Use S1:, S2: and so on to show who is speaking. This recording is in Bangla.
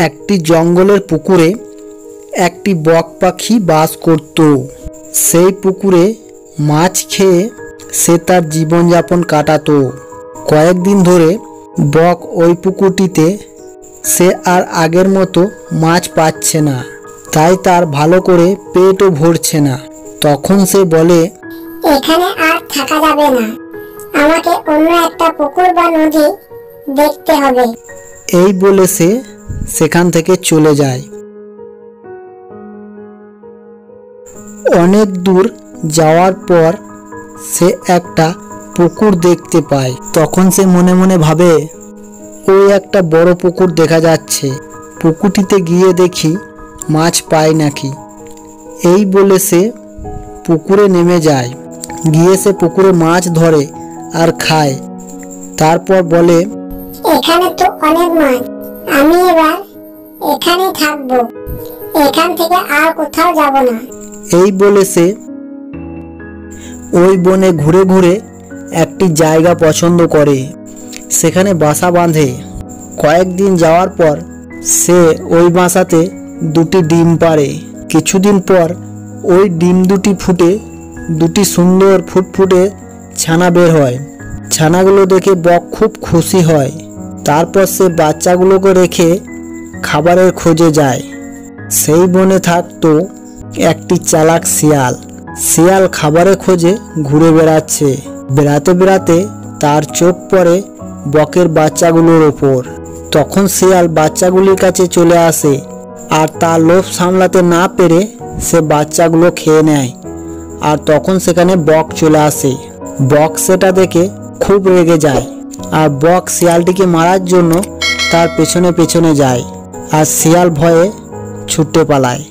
S1: একটি জঙ্গলের পুকুরে একটি বক পাখি বাস করত। সেই পুকুরে মাছ খেয়ে সে তার জীবনযাপন কাটাতো। কয়েকদিন ধরে বক ওই পুকুরটিতে সে আর আগের মতো মাছ পাচ্ছে না, তাই তার ভালো করে পেটও ভরছে না। তখন সে বলে,
S2: এখানে আর থাকা যাবে না, আমাকে অন্য একটা পুকুর বা নদী দেখতে হবে।
S1: এই বলে সে সেখান থেকে চলে যায়। অনেক দূর যাওয়ার পর সে একটা পুকুর দেখতে পায়। তখন সে মনে মনে ভাবে, ওই একটা বড় পুকুর দেখা যাচ্ছে, পুকুরটিতে গিয়ে দেখি মাছ পায় নাকি। এই বলে সে পুকুরে নেমে যায়। গিয়ে সে পুকুরে মাছ ধরে আর খায়। তারপর বলে,
S2: এখানে তো অনেক মাছ, আমি এবার এখানেই থাকবো, এখান থেকে আর কোথাও যাব না।
S1: এই বলে সে ওই বনে ঘুরে ঘুরে একটি জায়গা পছন্দ করে, সেখানে বাসা বাঁধে। কয়েকদিন যাওয়ার পর সে ওই বাসাতে দুটি ডিম পাড়ে। কিছুদিন পর ওই ডিম দুটি ফুটে দুটি সুন্দর ফুটফুটে ছানা বের হয়। ছানাগুলো দেখে বক খুব খুশি হয়। তারপর সে বাচ্চাগুলোকে রেখে খাবারের খোঁজে যায়। সেই বনে থাকতো একটি চালাক শিয়াল। শিয়াল খাবারের খোঁজে ঘুরে বেড়াচ্ছে। বেড়াতে বেড়াতে তার চোখ পড়ে বকের বাচ্চাগুলোর ওপর। তখন শিয়াল বাচ্চাগুলির কাছে চলে আসে আর তার লোভ সামলাতে না পেরে সে বাচ্চাগুলো খেয়ে নেয়। আর তখন সেখানে বক চলে আসে। বক সেটা দেখে খুব রেগে যায় আর বক শিয়ালটিকে মারার জন্য তার পেছনে পেছনে যায় আর শিয়াল ভয়ে ছুটে পালায়।